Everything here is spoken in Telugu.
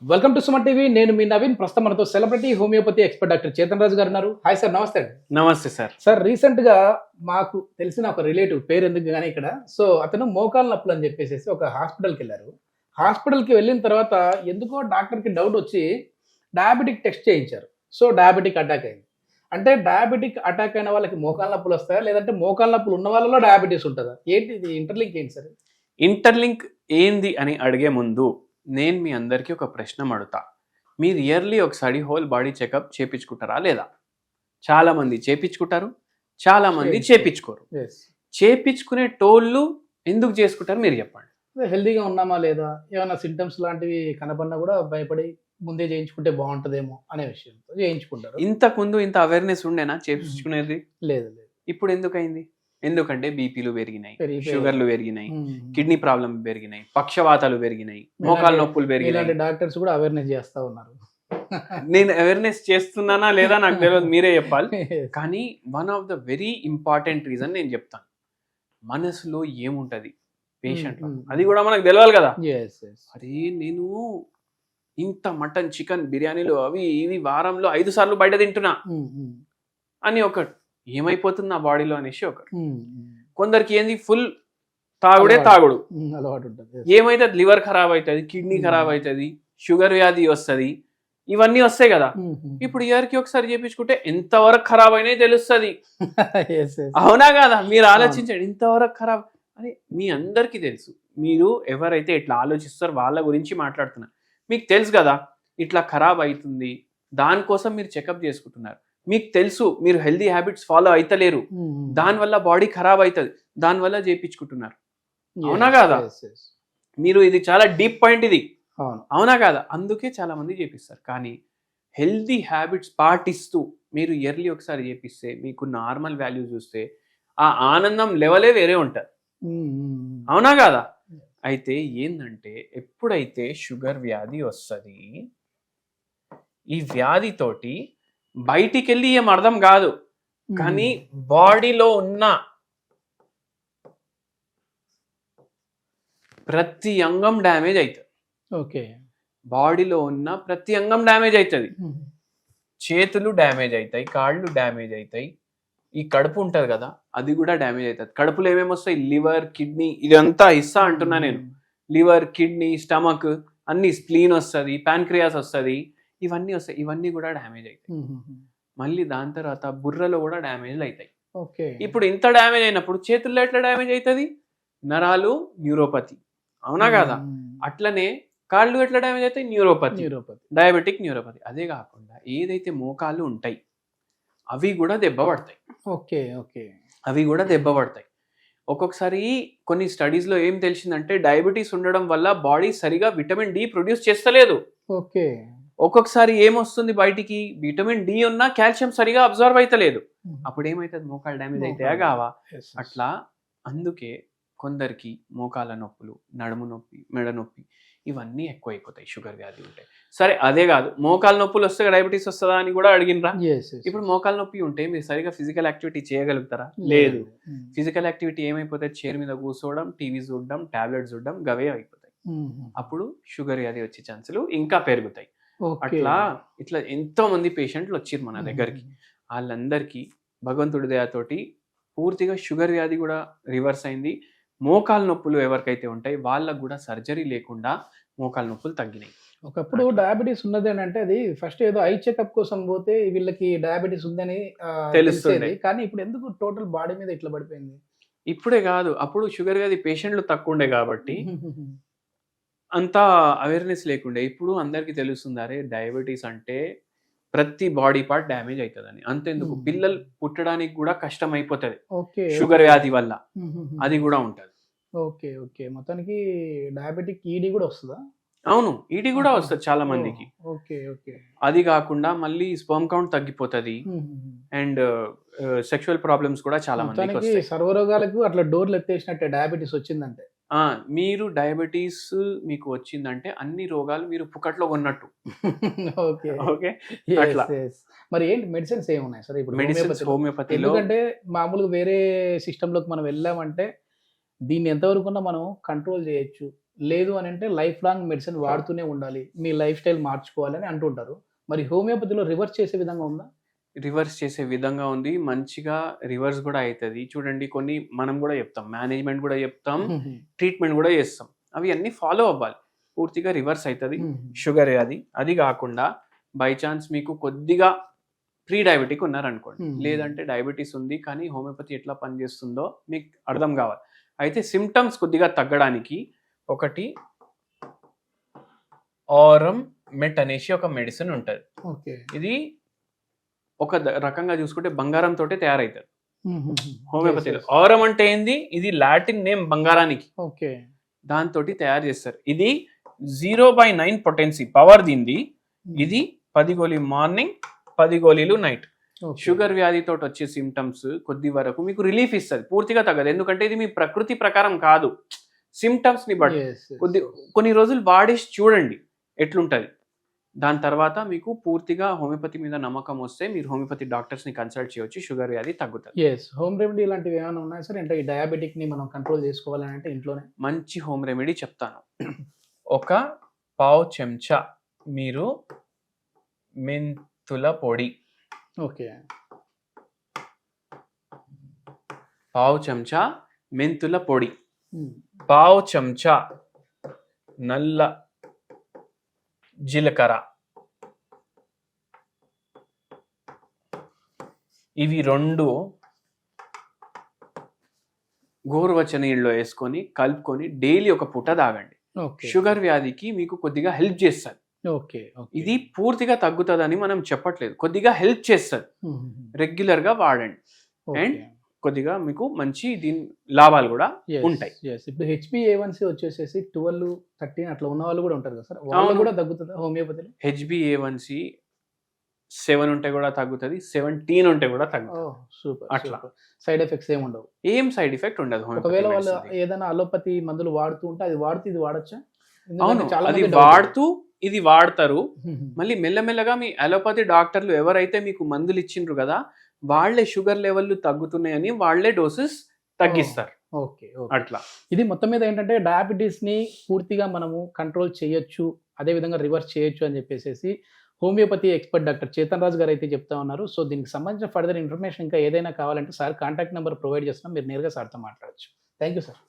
Welcome to Suman TV. నేను మీ నవీన్. ప్రస్తుతం మనతో celebrity homeopathy expert doctor Chetan Raju గారు ఉన్నారు. హాయ్ సార్, నమస్తే అండి. నమస్తే సార్. సార్, రీసెంట్ గా మాకు తెలిసిన ఒక రిలేటివ్, పేరు ఎందుకు కానీ ఇక్కడ, సో అతను మోకాలు నొప్పులు అని చెప్పేసి ఒక హాస్పిటల్కి వెళ్ళారు. హాస్పిటల్కి వెళ్ళిన తర్వాత ఎందుకో డాక్టర్కి డౌట్ వచ్చి డయాబెటిక్ టెస్ట్ చేయించారు. సో డయాబెటిక్ అటాక్ అయింది. అంటే డయాబెటిక్ అటాక్ అయిన వాళ్ళకి మోకాలు నొప్పులు వస్తాయా, లేదంటే మోకాలు నొప్పులు ఉన్న వాళ్ళలో డయాబెటీస్ ఉంటుందా? ఏంటి ఇది ఇంటర్లింక్ ఏంటి సార్? ఇంటర్లింక్ ఏంది అని అడిగే ముందు నేను మీ అందరికీ ఒక ప్రశ్న అడుగుతా. మీరు ఇయర్లీ ఒకసారి హోల్ బాడీ చెకప్ చేపించుకుంటారా లేదా? చాలా మంది చేపించుకుంటారు, చాలా మంది చేపించుకోరు. చేపించుకునే టోళ్ళు ఎందుకు చేసుకుంటారు మీరు చెప్పండి. హెల్దీగా ఉన్నామా లేదా, ఏమైనా సింటమ్స్ లాంటివి కనపడినా కూడా భయపడి ముందే చేయించుకుంటే బాగుంటుందేమో అనే విషయంతో చేయించుకుంటారు. ఇంతకు ముందు ఇంత అవేర్నెస్ ఉండేనా చేపించుకునేది? లేదు లేదు. ఇప్పుడు ఎందుకైంది? ఎందుకంటే బీపీలు పెరిగినాయి, షుగర్లు పెరిగినాయి, కిడ్నీ ప్రాబ్లం పెరిగినాయి, పక్షవాతాలు పెరిగినాయి, మోకాలు నొప్పులు పెరిగినాయి. డాక్టర్స్ కూడా అవేర్నెస్ చేస్తా ఉన్నారు. నేను అవేర్నెస్ చేస్తున్నానా లేదా నాకు తెలియదు, మీరే చెప్పాలి. కానీ one of the very important reason నేను చెప్తాను. మనసులో ఏముంటది పేషెంట్, అది కూడా మనకు తెలియాలి కదా. అరే నేను ఇంత మటన్, చికెన్, బిర్యానీలు అవి ఇవి వారంలో 5 సార్లు బయట తింటున్నా అని ఒకటి ఏమైపోతుంది నా బాడీలో అనేసి ఒకటి. కొందరికి ఏంది ఫుల్ తాగుడే తాగుడు అలవాటు ఉంటుంది. ఏమైతే లివర్ ఖరాబ్ అవుతుంది, కిడ్నీ ఖరాబ్ అవుతుంది, షుగర్ వ్యాధి వస్తుంది, ఇవన్నీ వస్తాయి కదా. ఇప్పుడు ఇయర్కి ఒకసారి చేయించుకుంటే ఎంతవరకు ఖరాబ్ అయినాయి తెలుస్తుంది. అవునా కదా? మీరు ఆలోచించండి, ఇంతవరకు ఖరాబ్ అని మీ అందరికీ తెలుసు. మీరు ఎవరైతే ఇట్లా ఆలోచిస్తారో వాళ్ళ గురించి మాట్లాడుతున్నారు. మీకు తెలుసు కదా ఇట్లా ఖరాబ్ అవుతుంది, దానికోసం మీరు చెకప్ చేసుకుంటున్నారు. మీకు తెలుసు మీరు హెల్దీ హ్యాబిట్స్ ఫాలో అయితలేరు, దానివల్ల బాడీ ఖరాబ్ అవుతుంది, దానివల్ల చేయించుకుంటున్నారు. అవునా కాదా? మీరు ఇది చాలా డీప్ పాయింట్ ఇది. అవునా కాదా? అందుకే చాలా మంది చేపిస్తారు. కానీ హెల్దీ హ్యాబిట్స్ పాటిస్తూ మీరు ఇయర్లీ ఒకసారి చేపిస్తే మీకు నార్మల్ వాల్యూ చూస్తే ఆ ఆనందం లెవెలే వేరే ఉంటుంది. అవునా కాదా? అయితే ఏంటంటే ఎప్పుడైతే షుగర్ వ్యాధి వస్తుంది, ఈ వ్యాధితోటి బయటికి వెళ్ళి ఏం అర్థం కాదు, కానీ బాడీలో ఉన్న ప్రతి అంగం డ్యామేజ్ అవుతుంది. ఓకే, బాడీలో ఉన్న ప్రతి అంగం డ్యామేజ్ అవుతుంది. చేతులు డ్యామేజ్ అవుతాయి, కాళ్ళు డ్యామేజ్ అవుతాయి, ఈ కడుపు ఉంటుంది కదా అది కూడా డ్యామేజ్ అవుతుంది. కడుపులో ఏమేమి వస్తాయి? లివర్, కిడ్నీ, ఇదంతా ఇస్తా అంటున్నా నేను. లివర్, కిడ్నీ, స్టమక్ అన్ని, స్ప్లీన్ వస్తుంది, ప్యాన్క్రియాస్ వస్తుంది, ఇవన్నీ వస్తాయి. ఇవన్నీ కూడా డ్యామేజ్ అవుతాయి. మళ్ళీ దాని తర్వాత బుర్రలో కూడా డ్యామేజ్ అవుతాయి. ఇప్పుడు ఇంత డ్యామేజ్ అయినప్పుడు చేతుల్లో ఎట్లా డ్యామేజ్ అవుతుంది? నరాలు, న్యూరోపతి. అవునా కాదా? అట్లనే కాళ్ళు ఎట్లా డ్యామేజ్ అవుతాయి? Neuropathy, diabetic neuropathy. అదే కాకుండా ఏదైతే మోకాళ్ళు ఉంటాయి అవి కూడా దెబ్బ పడతాయి. అవి కూడా దెబ్బ పడతాయి. ఒక్కొక్కసారి కొన్ని స్టడీస్లో ఏం తెలిసిందంటే డయాబెటీస్ ఉండడం వల్ల బాడీ సరిగా విటమిన్ డి ప్రొడ్యూస్ చేస్తలేదు. ఒక్కొక్కసారి ఏమొస్తుంది బయటికి? విటమిన్ డి ఉన్నా కాల్షియం సరిగా అబ్జర్వ్ అవుతలేదు. అప్పుడు ఏమవుతుంది? మోకాలు డ్యామేజ్ అవుతాయా కావా? అట్లా అందుకే కొందరికి మోకాల నొప్పులు, నడుము నొప్పి, మెడ నొప్పి ఇవన్నీ ఎక్కువ అయిపోతాయి షుగర్ వ్యాధి ఉంటే. సరే, అదే కాదు, మోకాల నొప్పులు వస్తే డయాబెటీస్ వస్తుందా అని కూడా అడిగినరా? ఇప్పుడు మోకాల నొప్పి ఉంటే మీరు సరిగా ఫిజికల్ యాక్టివిటీ చేయగలుగుతారా? లేదు. Physical activity ఏమైపోతాయి? చైర్ మీద కూర్చోవడం, టీవీ చూడడం, టాబ్లెట్స్ చూడడం, గవే అయిపోతాయి. అప్పుడు షుగర్ వ్యాధి వచ్చే ఛాన్సులు ఇంకా పెరుగుతాయి. అట్లా ఇట్లా ఎంతో మంది పేషెంట్లు వచ్చారు మన దగ్గరికి. వాళ్ళందరికీ భగవంతుడి దయతోటి పూర్తిగా షుగర్ వ్యాధి కూడా రివర్స్ అయింది. మోకాలు నొప్పులు ఎవరికైతే ఉంటాయి వాళ్ళకు కూడా సర్జరీ లేకుండా మోకాలు నొప్పులు తగ్గినాయి. ఒకప్పుడు డయాబెటీస్ ఉన్నది అని అంటే అది ఫస్ట్ ఏదో ఐ చెకప్ కోసం పోతే వీళ్ళకి డయాబెటీస్ ఉందని తెలుస్తుంది. కానీ ఇప్పుడు ఎందుకు టోటల్ బాడీ మీద ఇట్లా పడిపోయింది? ఇప్పుడే కాదు, అప్పుడు షుగర్ వ్యాధి పేషెంట్లు తక్కువ ఉండే కాబట్టి అంతా అవేర్నెస్ లేకుండే. ఇప్పుడు అందరికీ తెలుస్తుంది, అరే డయాబెటీస్ అంటే ప్రతి బాడీ పార్ట్ డ్యామేజ్ అవుతుందని. అంతెందుకు, పిల్లలు పుట్టడానికి కూడా కష్టం అయిపోతుంది షుగర్ వ్యాధి వల్ల, అది కూడా ఉంటుంది. ఓకే, మొత్తానికి డయాబెటిక్ ఈడీ కూడా వస్తుందా? అవును, ఈడీ కూడా వస్తుంది చాలా మందికి. అది కాకుండా మళ్ళీ స్పర్మ్ కౌంట్ తగ్గిపోతుంది అండ్ సెక్షువల్ ప్రాబ్లమ్స్ కూడా చాలా మందికి వస్తాయి. సర్వరోగాలకు అట్లా డోర్లు ఎత్తేసినట్టే డయాబెటీస్ వచ్చిందంటే. మీరు డయాబెటీస్ మీకు వచ్చిందంటే అన్ని రోగాలు మీరు పుకట్లో కొన్నట్టు. ఓకే, అట్లా. మరి ఏంటి మెడిసిన్స్ ఏమున్నాయి సార్ ఇప్పుడు? మెడిసిన్స్ హోమియోపతిలో, ఎందుకంటే మామూలుగా వేరే సిస్టమ్ లోకి మనం వెళ్ళామంటే దీన్ని ఎంతవరకు మనం కంట్రోల్ చేయొచ్చు, లేదు అని అంటే లైఫ్ లాంగ్ మెడిసిన్ వాడుతూనే ఉండాలి, మీ లైఫ్ స్టైల్ మార్చుకోవాలని అంటుంటారు. మరి హోమియోపతిలో రివర్స్ చేసే విధంగా ఉందా? రివర్స్ చేసే విధంగా ఉంది. మంచిగా రివర్స్ గూడా అయితది. చూడండి కొన్ని మనం గూడా చెప్తాం. మేనేజ్‌మెంట్ గూడా చెప్తాం. ట్రీట్‌మెంట్ గూడా చేస్తాం. అవి అన్నీ ఫాలో అవ్వాలి. పూర్తిగా రివర్స్ అయితది. షుగర్ అది గాకుండా బై చాన్స్ మీకు కొద్దిగా ప్రీ డయాబెటిక్ ఉన్నారనుకోండి. లేదంటే డయాబెటిస్ ఉంది కానీ హోమియోపతి ఎట్లా పనిచేస్తుందో మీకు అర్థం కావాలి. అయితే సిమ్టమ్స్ కొద్దిగా తగ్గడానికి ఒకటి ఆరమ్ మెట్ అనేసి ఒక మెడిసిన్ ఉంటది. ఓకే. ఇది ఒక రకంగా చూసుకుంటే బంగారం తోటే తయారైతది హోమియోపతిలో. ఆరమ్ అంటే ఏంది? ఇది లాటిన్ నేమ్ బంగారానికి. ఓకే. దాంతోటి తయారు చేస్తారు. ఇది 0/9 పొటెన్సీ పవర్ దీంది. ఇది 10 గోళీ మార్నింగ్ 10 గోళీలు నైట్. షుగర్ వ్యాధితో వచ్చే సిమ్టమ్స్ కొద్ది వరకు మీకు రిలీఫ్ ఇస్తుంది, పూర్తిగా తగ్గదు. ఎందుకంటే ఇది మీ ప్రకృతి ప్రకారం కాదు, సిమ్టమ్స్ ని బట్టి కొన్ని రోజులు వాడేసి చూడండి ఎట్లుంటది. దాని తర్వాత మీకు పూర్తిగా హోమియోపతి మీద నమ్మకం వస్తే మీరు హోమియోపతి డాక్టర్స్ ని కన్సల్ట్ చేయొచ్చు, షుగర్ వ్యాధి తగ్గుతుంది. హోమ్ రెమెడీ ఇలాంటివి ఏమైనా ఉన్నాయి సార్? అంటే ఈ డయాబెటిక్ ని మనం కంట్రోల్ చేసుకోవాలని అంటే ఇంట్లోనే మంచి హోమ్ రెమెడీ చెప్తాను. ఒక పావు చెంచా మీరు మెంతుల పొడి, ఓకే, పావు చెంచా మెంతుల పొడి, పావు చెంచా నల్ల జీలకర్ర, ఇవి రెండు గోరువెచ్చని నీళ్ళలో వేసుకొని కలుపుకొని డైలీ ఒక పూట తాగండి. షుగర్ వ్యాధికి మీకు కొద్దిగా హెల్ప్ చేస్తుంది. ఇది పూర్తిగా తగ్గుతుందని మనం చెప్పట్లేదు, కొద్దిగా హెల్ప్ చేస్తుంది. రెగ్యులర్ గా వాడండి అండ్ కొద్దిగా మీకు మంచి దీని లాభాలు కూడా ఉంటాయి. ఇప్పుడు HbA1c వచ్చేసేసి 12, 13 అట్లా ఉన్న వాళ్ళు కూడా ఉంటారు కదా సార్, వాళ్ళు కూడా తగ్గుతుంది హోమియోపతిలో? HbA1c 7 ఉంటే కూడా తగ్గుతుంది, 17 ఉంటే కూడా తగ్గుతుంది. సూపర్. అట్లా సైడ్ ఎఫెక్ట్స్ ఏమి ఉండవు? ఏం సైడ్ ఎఫెక్ట్ ఉండదు. ఒకవేళ వాళ్ళు ఏదైనా అలోపతి మందులు వాడుతూ ఉంటే అది వాడుతూ ఇది వాడచ్చా? అవును, అది వాడుతూ ఇది వాడతారు. మళ్ళీ మెల్లమెల్లగా మీ అలోపతి డాక్టర్లు ఎవరైతే మీకు మందులు ఇచ్చిండ్రు కదా వాళ్ళే షుగర్ లెవెల్ తగ్గుతున్నాయని వాళ్ళే డోసెస్ తగ్గిస్తారు. అట్లా ఇది మొత్తం మీద ఏంటంటే డయాబెటీస్ ని పూర్తిగా మనము కంట్రోల్ చేయొచ్చు, అదే విధంగా రివర్స్ చేయొచ్చు అని చెప్పేసి homeopathy expert doctor Chetan Raj గారు అయితే చెప్తా ఉన్నారు. సో దీనికి సంబంధించిన ఫర్దర్ ఇన్ఫర్మేషన్ ఇంకా ఏదైనా కావాలంటే సార్ కాంటాక్ట్ నెంబర్ ప్రొవైడ్ చేస్తున్నాం, మీరు నేరుగా సార్తో మాట్లాడచ్చు. Thank you sir.